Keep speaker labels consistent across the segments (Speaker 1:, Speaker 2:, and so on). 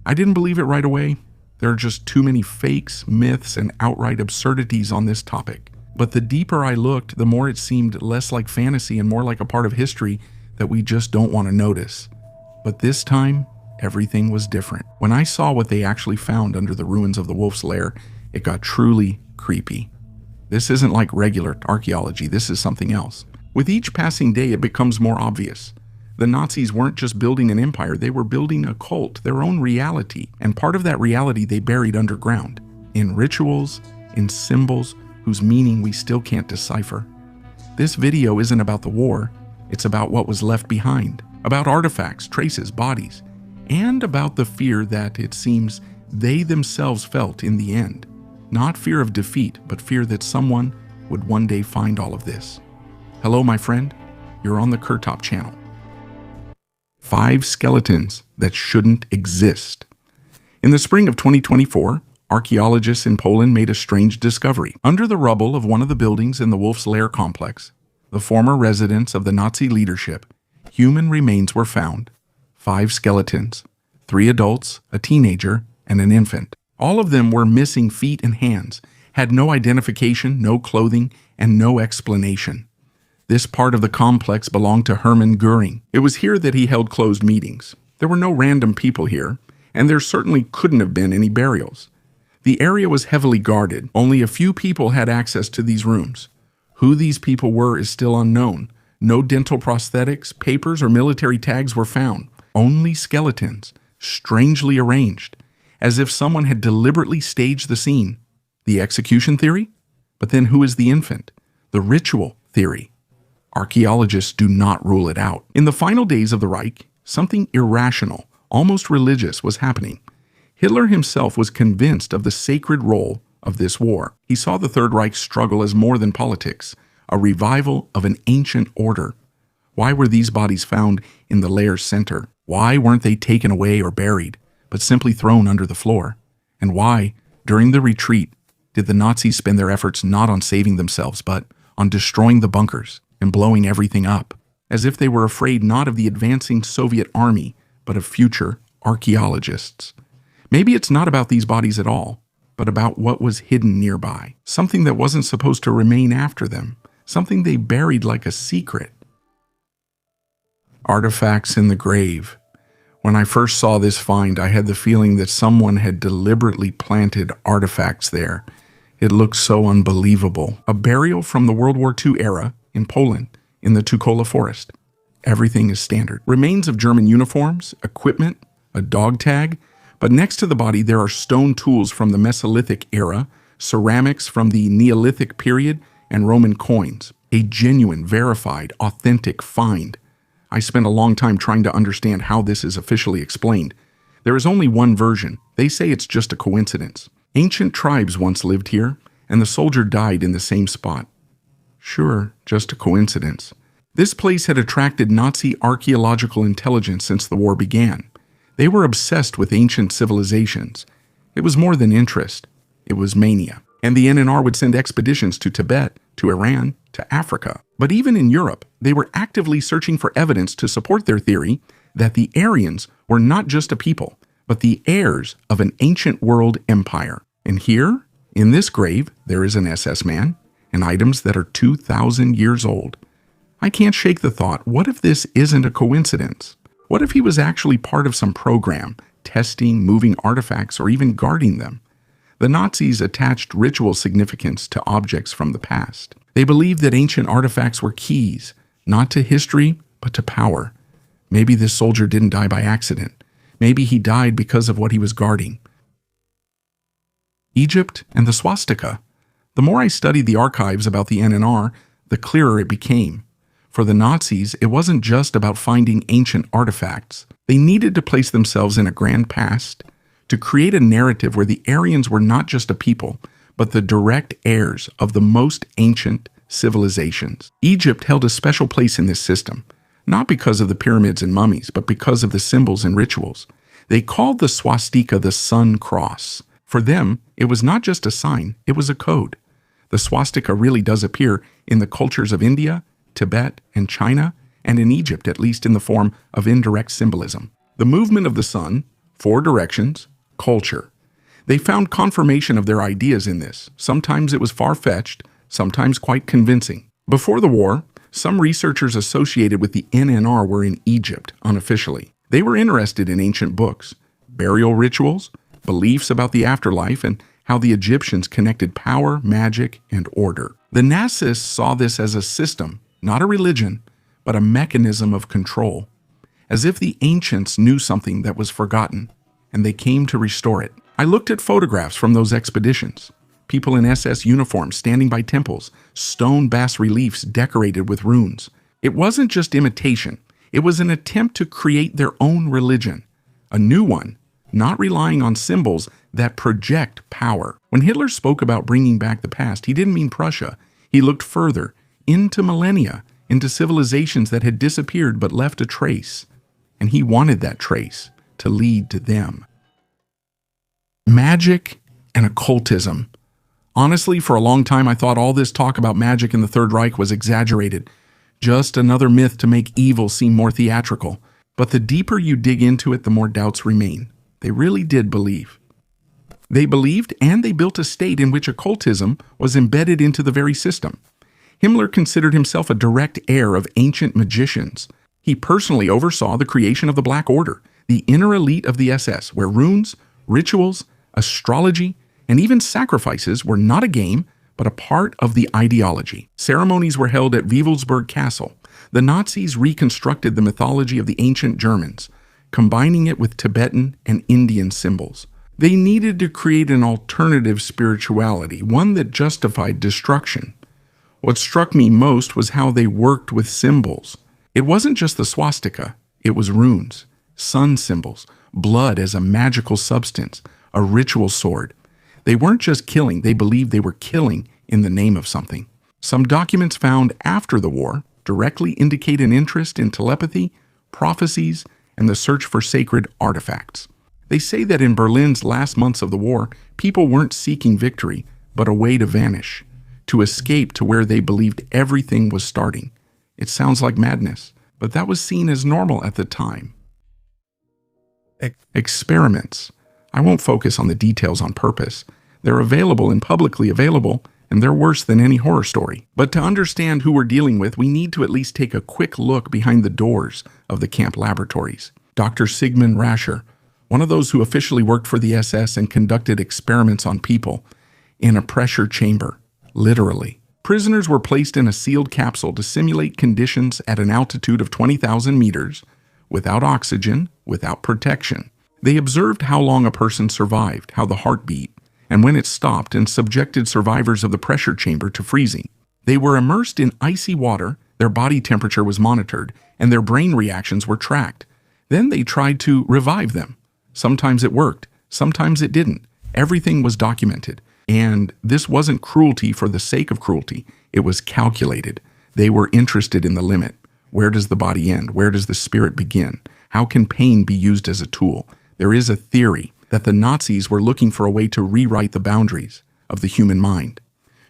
Speaker 1: I didn't believe it right away. There are just too many fakes, myths, and outright absurdities on this topic. But the deeper I looked, the more it seemed less like fantasy and more like a part of history that we just don't want to notice. But this time, everything was different. When I saw what they actually found under the ruins of the Wolf's Lair, it got truly creepy. This isn't like regular archaeology, this is something else. With each passing day, it becomes more obvious. The Nazis weren't just building an empire, they were building a cult, their own reality. And part of that reality they buried underground, in rituals, in symbols, whose meaning we still can't decipher. This video isn't about the war, it's about what was left behind, about artifacts, traces, bodies, and about the fear that, it seems, they themselves felt in the end. Not fear of defeat, but fear that someone would one day find all of this. Hello, my friend. You're on the Kurtop channel. 5 skeletons that shouldn't exist. In the spring of 2024, archaeologists in Poland made a strange discovery. Under the rubble of one of the buildings in the Wolf's Lair complex, the former residence of the Nazi leadership, human remains were found. 5 skeletons, 3 adults, a teenager, and an infant. All of them were missing feet and hands, had no identification, no clothing, and no explanation. This part of the complex belonged to Hermann Göring. It was here that he held closed meetings. There were no random people here, and there certainly couldn't have been any burials. The area was heavily guarded. Only a few people had access to these rooms. Who these people were is still unknown. No dental prosthetics, papers, or military tags were found. Only skeletons, strangely arranged, as if someone had deliberately staged the scene. The execution theory? But then who is the infant? The ritual theory. Archaeologists do not rule it out. In the final days of the Reich, something irrational, almost religious, was happening. Hitler himself was convinced of the sacred role of this war. He saw the Third Reich struggle as more than politics, a revival of an ancient order. Why were these bodies found in the Lair's center? Why weren't they taken away or buried, but simply thrown under the floor? And why, during the retreat, did the Nazis spend their efforts not on saving themselves, but on destroying the bunkers and blowing everything up, as if they were afraid not of the advancing Soviet army, but of future archaeologists? Maybe it's not about these bodies at all, but about what was hidden nearby, something that wasn't supposed to remain after them, something they buried like a secret. Artifacts in the grave. When I first saw this find, I had the feeling that someone had deliberately planted artifacts there. It looked so unbelievable. A burial from the World War II era in Poland, in the Tukola forest. Everything is standard. Remains of German uniforms, equipment, a dog tag, but next to the body there are stone tools from the Mesolithic era, ceramics from the Neolithic period, and Roman coins. A genuine, verified, authentic find. I spent a long time trying to understand how this is officially explained. There is only one version. They say it's just a coincidence. Ancient tribes once lived here, and the soldier died in the same spot. Sure, just a coincidence. This place had attracted Nazi archaeological intelligence since the war began. They were obsessed with ancient civilizations. It was more than interest. It was mania. And the NNR would send expeditions to Tibet, to Iran, to Africa. But even in Europe, they were actively searching for evidence to support their theory that the Aryans were not just a people, but the heirs of an ancient world empire. And here, in this grave, there is an SS man and items that are 2,000 years old. I can't shake the thought, what if this isn't a coincidence? What if he was actually part of some program, testing, moving artifacts, or even guarding them? The Nazis attached ritual significance to objects from the past. They believed that ancient artifacts were keys, not to history, but to power. Maybe this soldier didn't die by accident. Maybe he died because of what he was guarding. Egypt and the swastika. The more I studied the archives about the NNR, the clearer it became. For the Nazis, it wasn't just about finding ancient artifacts. They needed to place themselves in a grand past, to create a narrative where the Aryans were not just a people, but the direct heirs of the most ancient civilizations. Egypt held a special place in this system, not because of the pyramids and mummies, but because of the symbols and rituals. They called the swastika the sun cross. For them, it was not just a sign, it was a code. The swastika really does appear in the cultures of India, Tibet, and China, and in Egypt, at least in the form of indirect symbolism. The movement of the sun, 4 directions, culture. They found confirmation of their ideas in this. Sometimes it was far-fetched, sometimes quite convincing. Before the war, some researchers associated with the NNR were in Egypt, unofficially. They were interested in ancient books, burial rituals, beliefs about the afterlife, and how the Egyptians connected power, magic, and order. The Nazis saw this as a system, not a religion, but a mechanism of control, as if the ancients knew something that was forgotten, and they came to restore it. I looked at photographs from those expeditions. People in SS uniforms standing by temples, stone bas-reliefs decorated with runes. It wasn't just imitation. It was an attempt to create their own religion, a new one, not relying on symbols that project power. When Hitler spoke about bringing back the past, he didn't mean Prussia. He looked further, into millennia, into civilizations that had disappeared but left a trace. And he wanted that trace to lead to them. Magic and occultism. Honestly, for a long time, I thought all this talk about magic in the Third Reich was exaggerated. Just another myth to make evil seem more theatrical. But the deeper you dig into it, the more doubts remain. They really did believe. They believed, and they built a state in which occultism was embedded into the very system. Himmler considered himself a direct heir of ancient magicians. He personally oversaw the creation of the Black Order, the inner elite of the SS, where runes, rituals, astrology, and even sacrifices were not a game, but a part of the ideology. Ceremonies were held at Wewelsburg Castle. The Nazis reconstructed the mythology of the ancient Germans, combining it with Tibetan and Indian symbols. They needed to create an alternative spirituality, one that justified destruction. What struck me most was how they worked with symbols. It wasn't just the swastika, it was runes, sun symbols, blood as a magical substance, a ritual sword. They weren't just killing, they believed they were killing in the name of something. Some documents found after the war directly indicate an interest in telepathy, prophecies, and the search for sacred artifacts. They say that in Berlin's last months of the war, people weren't seeking victory, but a way to vanish, to escape to where they believed everything was starting. It sounds like madness, but that was seen as normal at the time. Experiments. I won't focus on the details on purpose. They're available and publicly available, and they're worse than any horror story. But to understand who we're dealing with, we need to at least take a quick look behind the doors of the camp laboratories. Dr. Sigmund Rascher, one of those who officially worked for the SS and conducted experiments on people, in a pressure chamber, literally. Prisoners were placed in a sealed capsule to simulate conditions at an altitude of 20,000 meters, without oxygen, without protection. They observed how long a person survived, how the heart beat, and when it stopped, and subjected survivors of the pressure chamber to freezing. They were immersed in icy water, their body temperature was monitored, and their brain reactions were tracked. Then they tried to revive them. Sometimes it worked, sometimes it didn't. Everything was documented. And this wasn't cruelty for the sake of cruelty. It was calculated. They were interested in the limit. Where does the body end? Where does the spirit begin? How can pain be used as a tool? There is a theory that the Nazis were looking for a way to rewrite the boundaries of the human mind,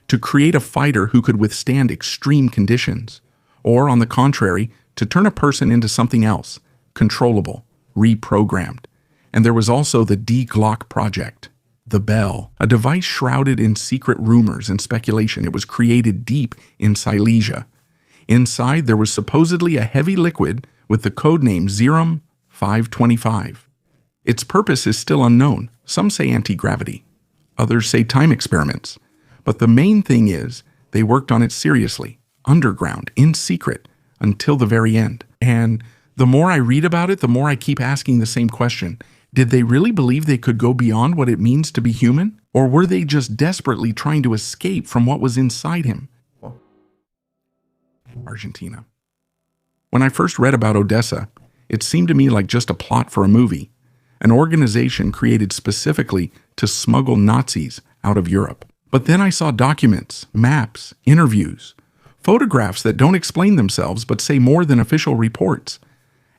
Speaker 1: to create a fighter who could withstand extreme conditions, or on the contrary, to turn a person into something else, controllable, reprogrammed. And there was also the Die Glock project, the bell, a device shrouded in secret rumors and speculation. It was created deep in Silesia. Inside, there was supposedly a heavy liquid with the codename Zerum 525. Its purpose is still unknown. Some say anti-gravity. Others say time experiments. But the main thing is, they worked on it seriously, underground, in secret, until the very end. And the more I read about it, the more I keep asking the same question. Did they really believe they could go beyond what it means to be human? Or were they just desperately trying to escape from what was inside him? Argentina. When I first read about Odessa, it seemed to me like just a plot for a movie. An organization created specifically to smuggle Nazis out of Europe. But then I saw documents, maps, interviews, photographs that don't explain themselves but say more than official reports.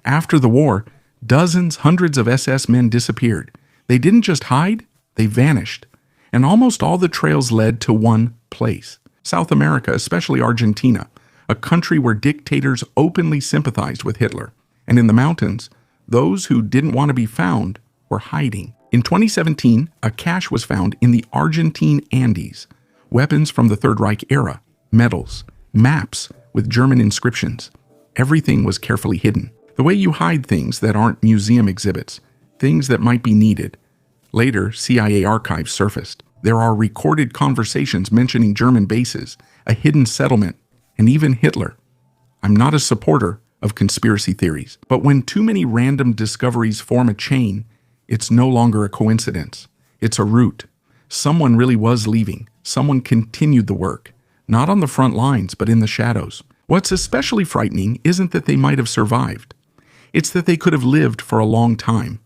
Speaker 1: After the war, dozens, hundreds of SS men disappeared. They didn't just hide, they vanished. And almost all the trails led to one place, South America, especially Argentina, a country where dictators openly sympathized with Hitler. And in the mountains, those who didn't want to be found were hiding. In 2017, a cache was found in the Argentine Andes. Weapons from the Third Reich era, medals, maps with German inscriptions. Everything was carefully hidden. The way you hide things that aren't museum exhibits, things that might be needed. Later, CIA archives surfaced. There are recorded conversations mentioning German bases, a hidden settlement, and even Hitler. I'm not a supporter of conspiracy theories, but when too many random discoveries form a chain, it's no longer a coincidence. It's a route. Someone really was leaving. Someone continued the work, not on the front lines, but in the shadows. What's especially frightening isn't that they might have survived. It's that they could have lived for a long time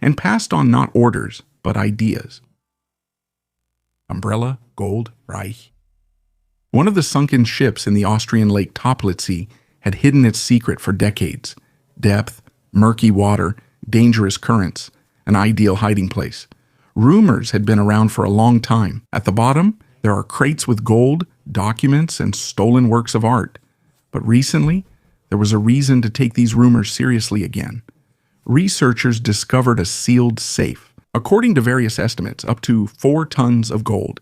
Speaker 1: and passed on not orders, but ideas. Umbrella Gold Reich. One of the sunken ships in the Austrian Lake Toplitzy had hidden its secret for decades. Depth, murky water, dangerous currents, an ideal hiding place. Rumors had been around for a long time. At the bottom, there are crates with gold, documents, and stolen works of art. But recently, there was a reason to take these rumors seriously again. Researchers discovered a sealed safe. According to various estimates, up to 4 tons of gold.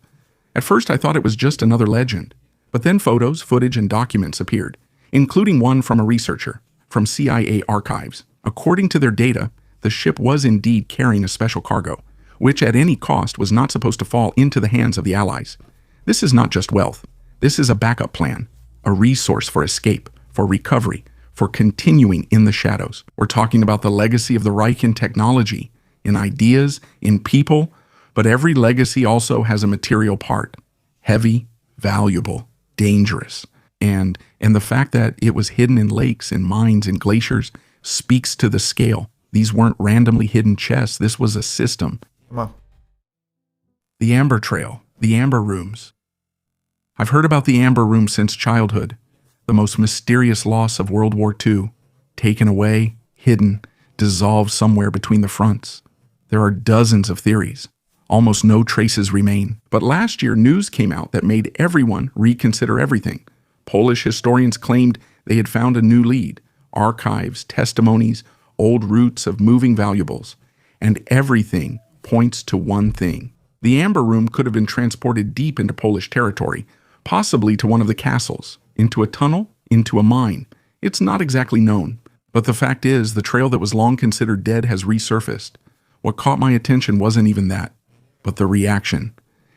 Speaker 1: At first, I thought it was just another legend. But then photos, footage, and documents appeared, including one from a researcher from CIA archives. According to their data, the ship was indeed carrying a special cargo, which at any cost was not supposed to fall into the hands of the Allies. This is not just wealth. This is a backup plan, a resource for escape, for recovery, for continuing in the shadows. We're talking about the legacy of the Reich in technology, in ideas, in people, but every legacy also has a material part. Heavy, valuable, dangerous. And the fact that it was hidden in lakes, in mines, in glaciers speaks to the scale. These weren't randomly hidden chests. This was a system.
Speaker 2: Come on.
Speaker 1: The Amber Trail, the Amber Rooms. I've heard about the Amber Room since childhood. The most mysterious loss of World War II. Taken away, hidden, dissolved somewhere between the fronts. There are dozens of theories. Almost no traces remain. But last year, news came out that made everyone reconsider everything. Polish historians claimed they had found a new lead. Archives, testimonies, old routes of moving valuables. And everything points to one thing. The Amber Room could have been transported deep into Polish territory, possibly to one of the castles, into a tunnel, into a mine. It's not exactly known. But the fact is, the trail that was long considered dead has resurfaced. What caught my attention wasn't even that, but the reaction,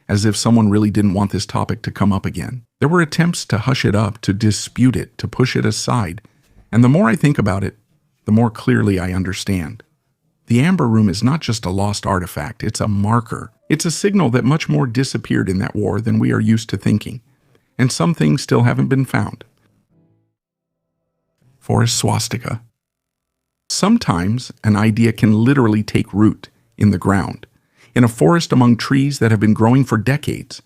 Speaker 1: as if someone really didn't want this topic to come up again. There were attempts to hush it up, to dispute it, to push it aside. And the more I think about it, the more clearly I understand. The Amber Room is not just a lost artifact, it's a marker. It's a signal that much more disappeared in that war than we are used to thinking. And some things still haven't been found. Forest swastika. Sometimes an idea can literally take root in the ground, in a forest among trees that have been growing for decades.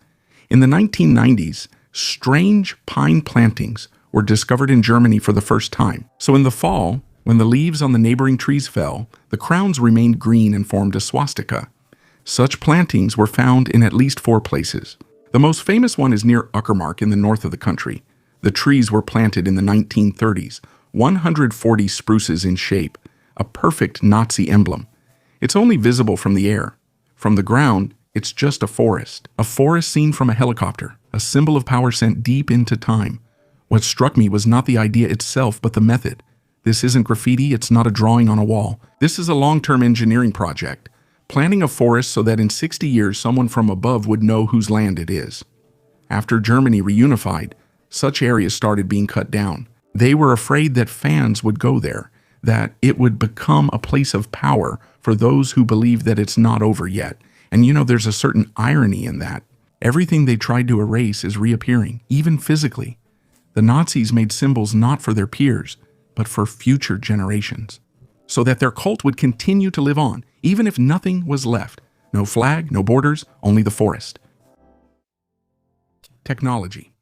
Speaker 1: In the 1990s, strange pine plantings were discovered in Germany for the first time. So in the fall, when the leaves on the neighboring trees fell, the crowns remained green and formed a swastika. Such plantings were found in at least 4 places. The most famous one is near Uckermark in the north of the country. The trees were planted in the 1930s, 140 spruces in shape, a perfect Nazi emblem. It's only visible from the air. From the ground, it's just a forest seen from a helicopter, a symbol of power sent deep into time. What struck me was not the idea itself, but the method. This isn't graffiti, it's not a drawing on a wall. This is a long-term engineering project, planting a forest so that in 60 years someone from above would know whose land it is. After Germany reunified, such areas started being cut down. They were afraid that fans would go there, that it would become a place of power for those who believe that it's not over yet. And there's a certain irony in that. Everything they tried to erase is reappearing, even physically. The Nazis made symbols not for their peers, but for future generations, so that their cult would continue to live on, even if nothing was left. No flag, no borders, only the forest. Technology.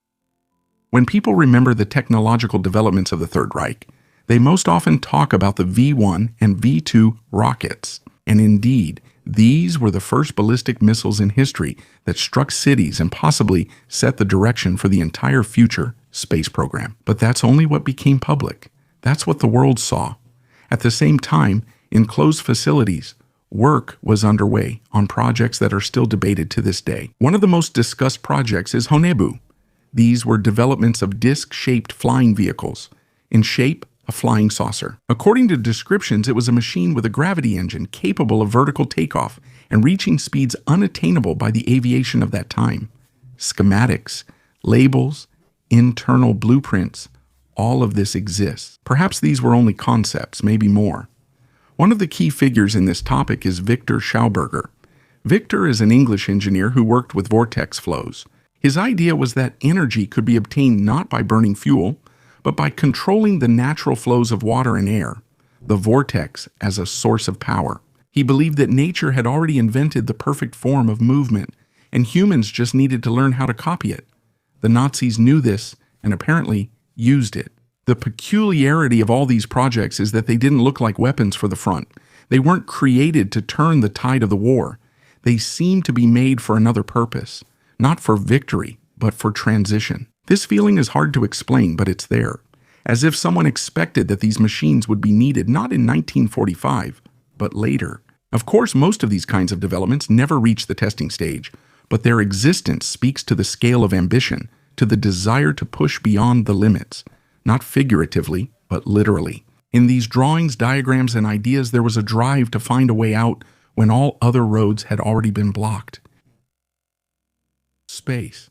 Speaker 1: When people remember the technological developments of the Third Reich, they most often talk about the V-1 and V-2 rockets. And indeed, these were the first ballistic missiles in history that struck cities and possibly set the direction for the entire future space program. But that's only what became public. That's what the world saw. At the same time, in closed facilities, Work was underway on projects that are still debated to this day. One of the most discussed projects is Honebu. These were developments of disc-shaped flying vehicles, in shape a flying saucer. According to descriptions, it was a machine with a gravity engine capable of vertical takeoff and reaching speeds unattainable by the aviation of that time. Schematics, labels, internal blueprints, all of this exists. Perhaps these were only concepts, maybe more. One of the key figures in this topic is Victor Schauberger. Victor is an English engineer who worked with vortex flows. His idea was that energy could be obtained not by burning fuel, but by controlling the natural flows of water and air, the vortex as a source of power. He believed that nature had already invented the perfect form of movement, and humans just needed to learn how to copy it. The Nazis knew this and apparently used it. The peculiarity of all these projects is that they didn't look like weapons for the front. They weren't created to turn the tide of the war. They seemed to be made for another purpose, not for victory, but for transition. This feeling is hard to explain, but it's there, as if someone expected that these machines would be needed not in 1945, but later. Of course, most of these kinds of developments never reach the testing stage, but their existence speaks to the scale of ambition, to the desire to push beyond the limits, not figuratively, but literally. In these drawings, diagrams, and ideas, there was a drive to find a way out when all other roads had already been blocked. Space.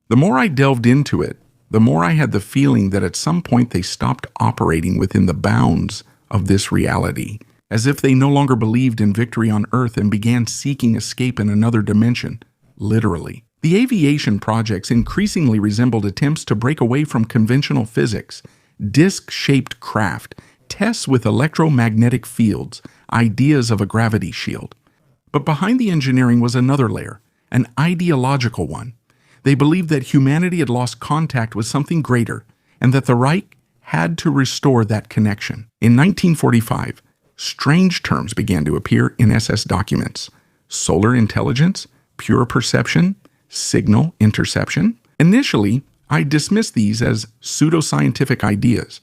Speaker 1: The more I delved into it, the more I had the feeling that at some point they stopped operating within the bounds of this reality, as if they no longer believed in victory on Earth and began seeking escape in another dimension, literally. The aviation projects increasingly resembled attempts to break away from conventional physics, disc-shaped craft, tests with electromagnetic fields, ideas of a gravity shield. But behind the engineering was another layer, an ideological one. They believed that humanity had lost contact with something greater, and that the Reich had to restore that connection. In 1945, strange terms began to appear in SS documents: solar intelligence, pure perception, signal interception. Initially, I dismissed these as pseudoscientific ideas,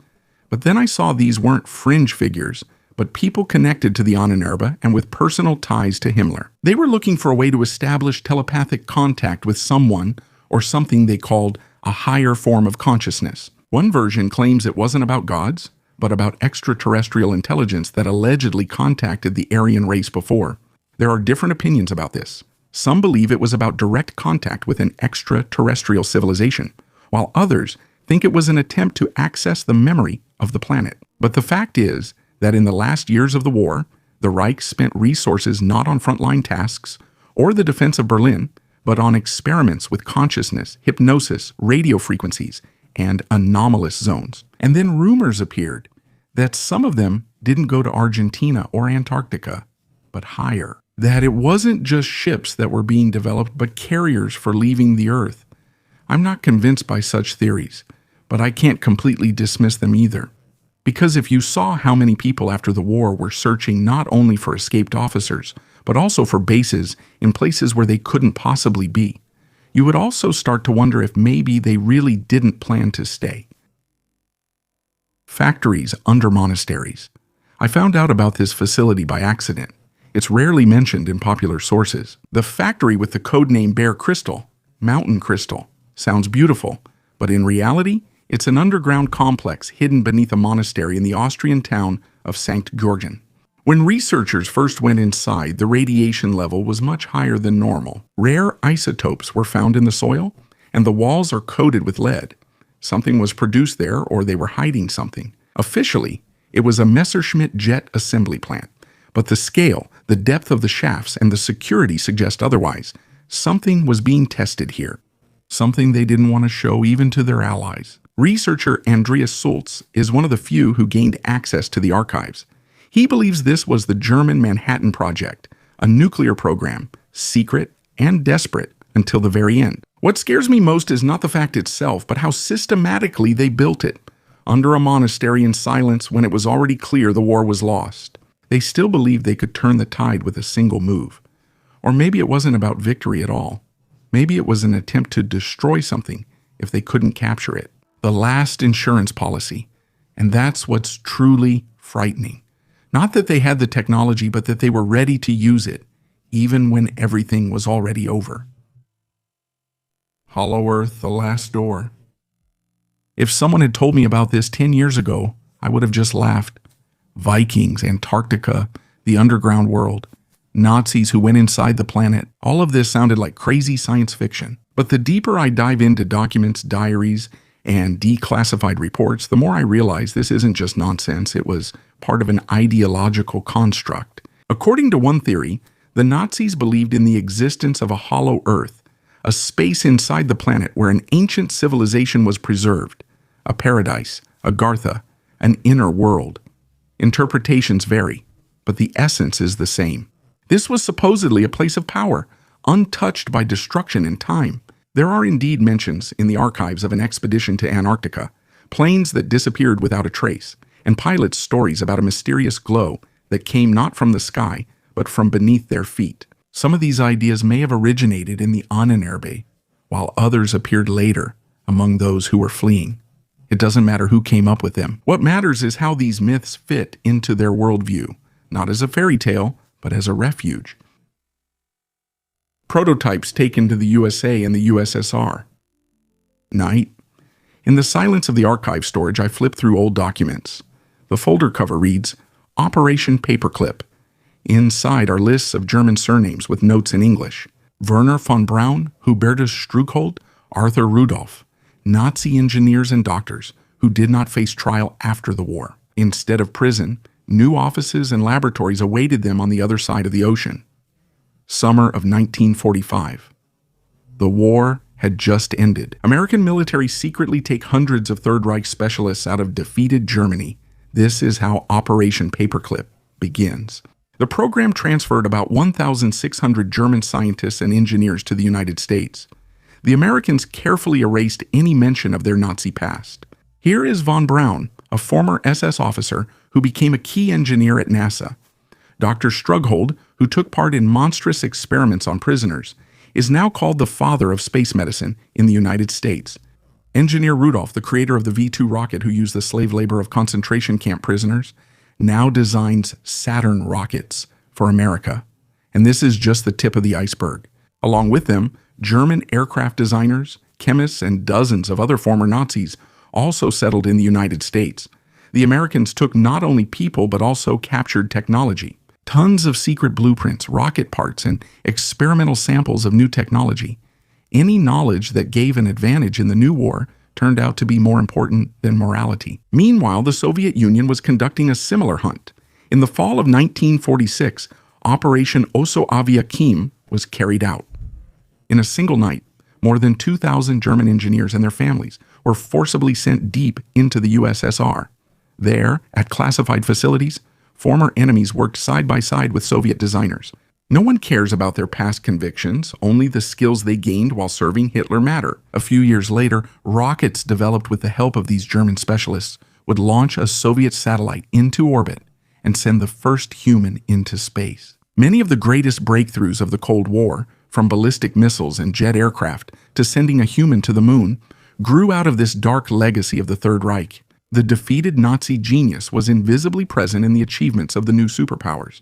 Speaker 1: but then I saw these weren't fringe figures, but people connected to the Ahnenerbe and with personal ties to Himmler. They were looking for a way to establish telepathic contact with someone or something they called a higher form of consciousness. One version claims it wasn't about gods, but about extraterrestrial intelligence that allegedly contacted the Aryan race before. There are different opinions about this. Some believe it was about direct contact with an extraterrestrial civilization, while others think it was an attempt to access the memory of the planet. But the fact is that in the last years of the war, the Reich spent resources not on frontline tasks or the defense of Berlin, but on experiments with consciousness, hypnosis, radio frequencies, and anomalous zones. And then rumors appeared that some of them didn't go to Argentina or Antarctica, but higher. That it wasn't just ships that were being developed, but carriers for leaving the Earth. I'm not convinced by such theories, but I can't completely dismiss them either. Because if you saw how many people after the war were searching not only for escaped officers, but also for bases in places where they couldn't possibly be, you would also start to wonder if maybe they really didn't plan to stay. Factories under monasteries. I found out about this facility by accident. It's rarely mentioned in popular sources. The factory with the codename Bear Crystal, Mountain Crystal, sounds beautiful, but in reality, it's an underground complex hidden beneath a monastery in the Austrian town of St. Georgen. When researchers first went inside, the radiation level was much higher than normal. Rare isotopes were found in the soil, and the walls are coated with lead. Something was produced there, or they were hiding something. Officially, it was a Messerschmitt jet assembly plant. But the scale, the depth of the shafts, and the security suggest otherwise. Something was being tested here. Something they didn't want to show even to their allies. Researcher Andreas Sulz is one of the few who gained access to the archives. He believes this was the German Manhattan Project, a nuclear program, secret and desperate until the very end. What scares me most is not the fact itself, but how systematically they built it, under a monastery in silence when it was already clear the war was lost. They still believed they could turn the tide with a single move. Or maybe it wasn't about victory at all. Maybe it was an attempt to destroy something if they couldn't capture it. The last insurance policy. And that's what's truly frightening. Not that they had the technology, but that they were ready to use it, even when everything was already over. Hollow Earth, the last door. If someone had told me about this 10 years ago, I would have just laughed. Vikings, Antarctica, the underground world, Nazis who went inside the planet, all of this sounded like crazy science fiction. But the deeper I dive into documents, diaries, and declassified reports, the more I realize this isn't just nonsense, it was part of an ideological construct. According to one theory, the Nazis believed in the existence of a hollow Earth, a space inside the planet where an ancient civilization was preserved, a paradise, a Gartha, an inner world. Interpretations vary, but the essence is the same. This was supposedly a place of power, untouched by destruction and time. There are indeed mentions in the archives of an expedition to Antarctica, planes that disappeared without a trace, and pilots' stories about a mysterious glow that came not from the sky, but from beneath their feet. Some of these ideas may have originated in the Ahnenerbe, while others appeared later among those who were fleeing. It doesn't matter who came up with them. What matters is how these myths fit into their worldview, not as a fairy tale, but as a refuge. Prototypes taken to the USA and the USSR. Night. In the silence of the archive storage, I flip through old documents. The folder cover reads, Operation Paperclip. Inside are lists of German surnames with notes in English. Werner von Braun, Hubertus Struckhold, Arthur Rudolph. Nazi engineers and doctors who did not face trial after the war. Instead of prison, new offices and laboratories awaited them on the other side of the ocean. Summer of 1945. The war had just ended. American military secretly take hundreds of Third Reich specialists out of defeated Germany. This is how Operation Paperclip begins. The program transferred about 1,600 German scientists and engineers to the United States. The Americans carefully erased any mention of their Nazi past. Here is von Braun, a former SS officer who became a key engineer at NASA. Dr. Struckhold, who took part in monstrous experiments on prisoners, is now called the father of space medicine in the United States. Engineer Rudolph, the creator of the V-2 rocket who used the slave labor of concentration camp prisoners, now designs Saturn rockets for America. And this is just the tip of the iceberg. Along with them, German aircraft designers, chemists, and dozens of other former Nazis also settled in the United States. The Americans took not only people but also captured technology. Tons of secret blueprints, rocket parts, and experimental samples of new technology. Any knowledge that gave an advantage in the new war turned out to be more important than morality. Meanwhile, the Soviet Union was conducting a similar hunt. In the fall of 1946, Operation Oso-Aviakim was carried out. In a single night, more than 2,000 German engineers and their families were forcibly sent deep into the USSR. There, at classified facilities, former enemies worked side by side with Soviet designers. No one cares about their past convictions, only the skills they gained while serving Hitler matter. A few years later, rockets developed with the help of these German specialists would launch a Soviet satellite into orbit and send the first human into space. Many of the greatest breakthroughs of the Cold War, from ballistic missiles and jet aircraft to sending a human to the moon, grew out of this dark legacy of the Third Reich. The defeated Nazi genius was invisibly present in the achievements of the new superpowers.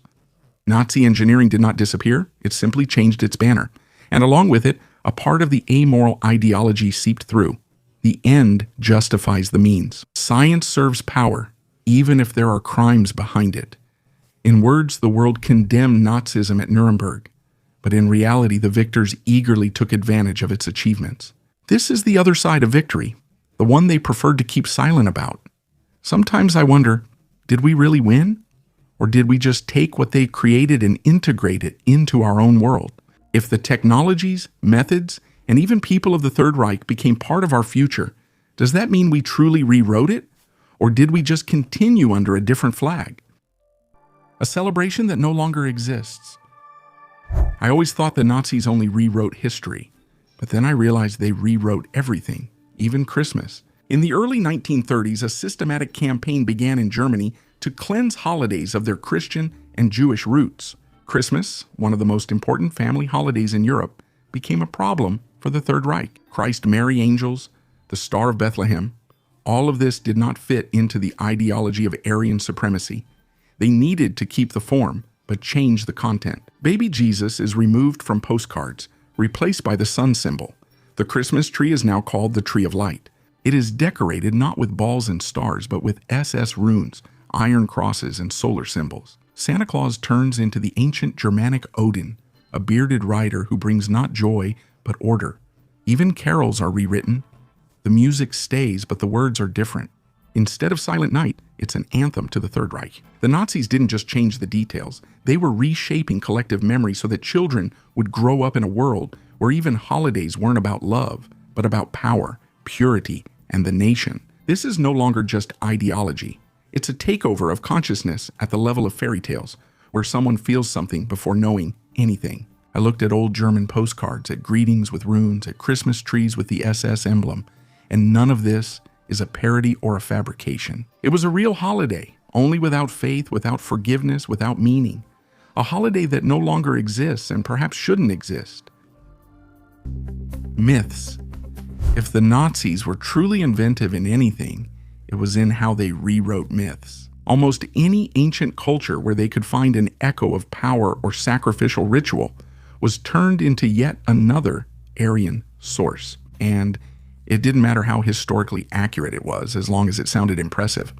Speaker 1: Nazi engineering did not disappear, it simply changed its banner. And along with it, a part of the amoral ideology seeped through. The end justifies the means. Science serves power, even if there are crimes behind it. In words, the world condemned Nazism at Nuremberg, but in reality, the victors eagerly took advantage of its achievements. This is the other side of victory, the one they preferred to keep silent about. Sometimes I wonder, did we really win? Or did we just take what they created and integrate it into our own world? If the technologies, methods, and even people of the Third Reich became part of our future, does that mean we truly rewrote it? Or did we just continue under a different flag? A celebration that no longer exists. I always thought the Nazis only rewrote history, but then I realized they rewrote everything, even Christmas. In the early 1930s, a systematic campaign began in Germany to cleanse holidays of their Christian and Jewish roots. Christmas, one of the most important family holidays in Europe, became a problem for the Third Reich. Christ, Mary, angels, the Star of Bethlehem, all of this did not fit into the ideology of Aryan supremacy. They needed to keep the form, but change the content. Baby Jesus is removed from postcards, replaced by the sun symbol. The Christmas tree is now called the Tree of Light. It is decorated not with balls and stars, but with SS runes, iron crosses, and solar symbols. Santa Claus turns into the ancient Germanic Odin, a bearded rider who brings not joy, but order. Even carols are rewritten. The music stays, but the words are different. Instead of Silent Night, it's an anthem to the Third Reich. The Nazis didn't just change the details. They were reshaping collective memory so that children would grow up in a world where even holidays weren't about love, but about power, purity, and the nation. This is no longer just ideology. It's a takeover of consciousness at the level of fairy tales, where someone feels something before knowing anything. I looked at old German postcards, at greetings with runes, at Christmas trees with the SS emblem, and none of this is a parody or a fabrication. It was a real holiday, only without faith, without forgiveness, without meaning. A holiday that no longer exists and perhaps shouldn't exist. Myths. If the Nazis were truly inventive in anything, it was in how they rewrote myths. Almost any ancient culture where they could find an echo of power or sacrificial ritual was turned into yet another Aryan source. And it didn't matter how historically accurate it was, as long as it sounded impressive.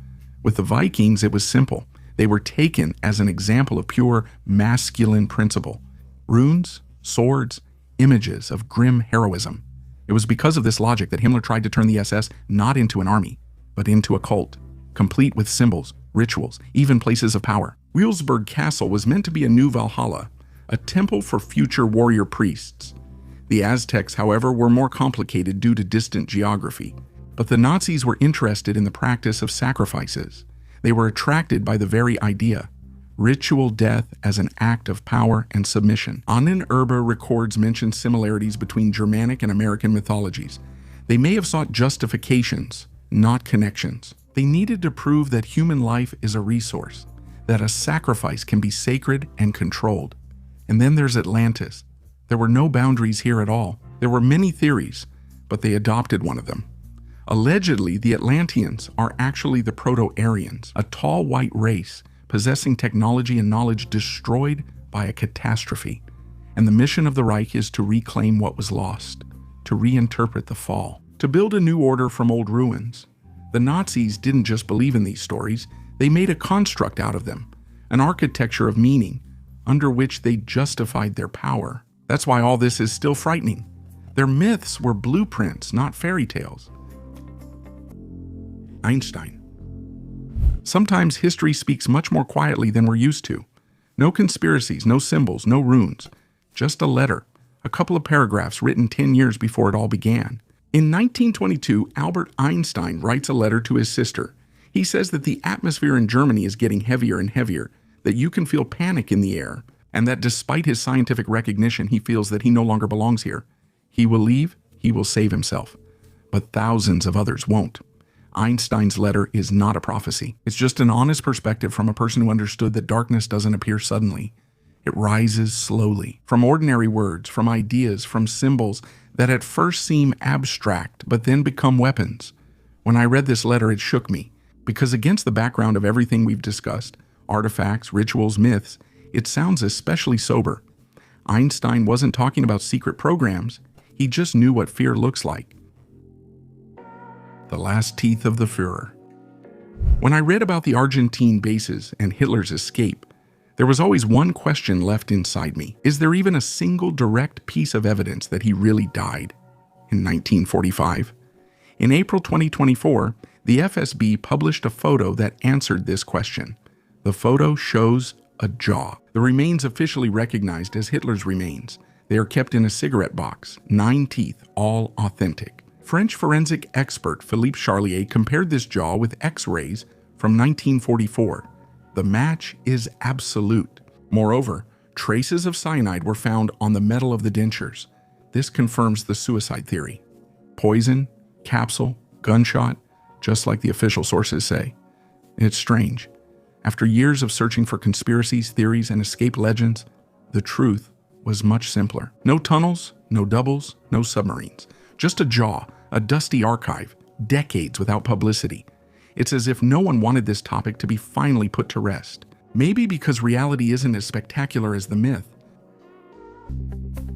Speaker 1: With the Vikings, it was simple. They were taken as an example of pure masculine principle. Runes, swords, images of grim heroism. It was because of this logic that Himmler tried to turn the SS not into an army, but into a cult, complete with symbols, rituals, even places of power. Wilsburg Castle was meant to be a new Valhalla, a temple for future warrior priests. The Aztecs, however, were more complicated due to distant geography. But the Nazis were interested in the practice of sacrifices. They were attracted by the very idea, ritual death as an act of power and submission. Annen Erbe records mentioned similarities between Germanic and American mythologies. They may have sought justifications, not connections. They needed to prove that human life is a resource, that a sacrifice can be sacred and controlled. And then there's Atlantis. There were no boundaries here at all. There were many theories, but they adopted one of them. Allegedly, the Atlanteans are actually the Proto-Aryans, a tall white race possessing technology and knowledge destroyed by a catastrophe. And the mission of the Reich is to reclaim what was lost, to reinterpret the fall, to build a new order from old ruins. The Nazis didn't just believe in these stories, they made a construct out of them, an architecture of meaning, under which they justified their power. That's why all this is still frightening. Their myths were blueprints, not fairy tales. Einstein. Sometimes history speaks much more quietly than we're used to. No conspiracies, no symbols, no runes. Just a letter, a couple of paragraphs written 10 years before it all began. In 1922, Albert Einstein writes a letter to his sister. He says that the atmosphere in Germany is getting heavier and heavier, that you can feel panic in the air, and that despite his scientific recognition, he feels that he no longer belongs here. He will leave, he will save himself, but thousands of others won't. Einstein's letter is not a prophecy. It's just an honest perspective from a person who understood that darkness doesn't appear suddenly. It rises slowly, from ordinary words, from ideas, from symbols that at first seem abstract, but then become weapons. When I read this letter, it shook me, because against the background of everything we've discussed, artifacts, rituals, myths, it sounds especially sober. Einstein wasn't talking about secret programs. He just knew what fear looks like. The last teeth of the Führer. When I read about the Argentine bases and Hitler's escape, there was always one question left inside me. Is there even a single direct piece of evidence that he really died in 1945? In April 2024, the FSB published a photo that answered this question. The photo shows a jaw. The remains officially recognized as Hitler's remains. They are kept in a cigarette box, 9 teeth, all authentic. French forensic expert Philippe Charlier compared this jaw with X-rays from 1944. The match is absolute. Moreover, traces of cyanide were found on the metal of the dentures. This confirms the suicide theory. Poison, capsule, gunshot, just like the official sources say. It's strange. After years of searching for conspiracies, theories, and escape legends, the truth was much simpler. No tunnels, no doubles, no submarines. Just a jaw, a dusty archive, decades without publicity. It's as if no one wanted this topic to be finally put to rest. Maybe because reality isn't as spectacular as the myth.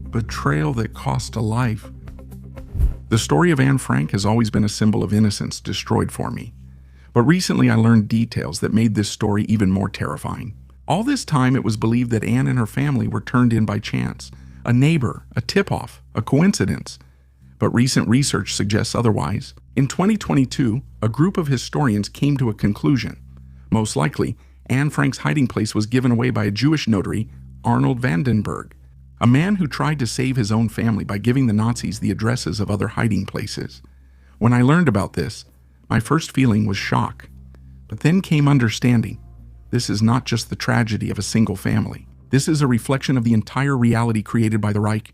Speaker 1: Betrayal that cost a life. The story of Anne Frank has always been a symbol of innocence destroyed for me. But recently I learned details that made this story even more terrifying. All this time it was believed that Anne and her family were turned in by chance, a neighbor, a tip-off, a coincidence. But recent research suggests otherwise. In 2022, a group of historians came to a conclusion. Most likely, Anne Frank's hiding place was given away by a Jewish notary, Arnold Vandenberg, a man who tried to save his own family by giving the Nazis the addresses of other hiding places. When I learned about this, my first feeling was shock. But then came understanding. This is not just the tragedy of a single family. This is a reflection of the entire reality created by the Reich.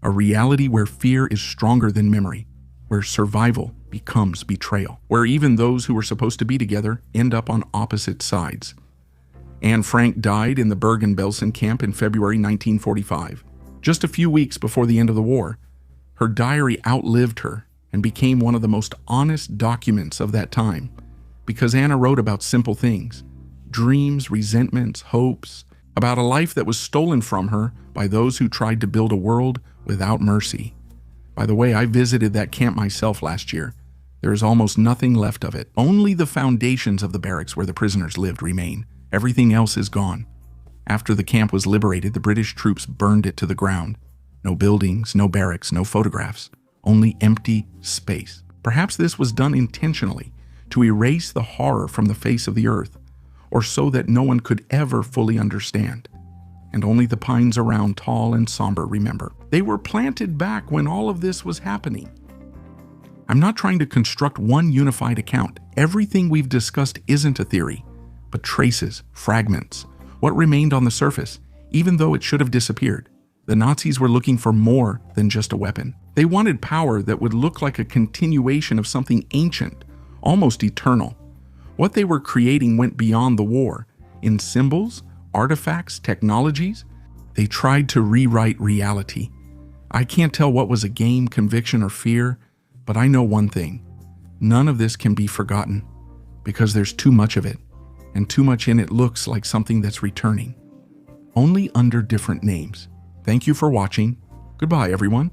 Speaker 1: A reality where fear is stronger than memory, where survival becomes betrayal, where even those who were supposed to be together end up on opposite sides. Anne Frank died in the Bergen-Belsen camp in February 1945. Just a few weeks before the end of the war, her diary outlived her and became one of the most honest documents of that time, because Anna wrote about simple things, dreams, resentments, hopes, about a life that was stolen from her by those who tried to build a world without mercy. By the way, I visited that camp myself last year. There is almost nothing left of it. Only the foundations of the barracks where the prisoners lived remain. Everything else is gone. After the camp was liberated, the British troops burned it to the ground. No buildings, no barracks, no photographs, only empty space. Perhaps this was done intentionally to erase the horror from the face of the earth, or so that no one could ever fully understand. And only the pines around, tall and somber, remember. They were planted back when all of this was happening. I'm not trying to construct one unified account. Everything we've discussed isn't a theory, but traces, fragments, what remained on the surface, even though it should have disappeared. The Nazis were looking for more than just a weapon. They wanted power that would look like a continuation of something ancient, almost eternal. What they were creating went beyond the war. In symbols, artifacts, technologies, they tried to rewrite reality. I can't tell what was a game, conviction, or fear, but I know one thing. None of this can be forgotten, because there's too much of it, and too much in it looks like something that's returning, only under different names. Thank you for watching. Goodbye, everyone.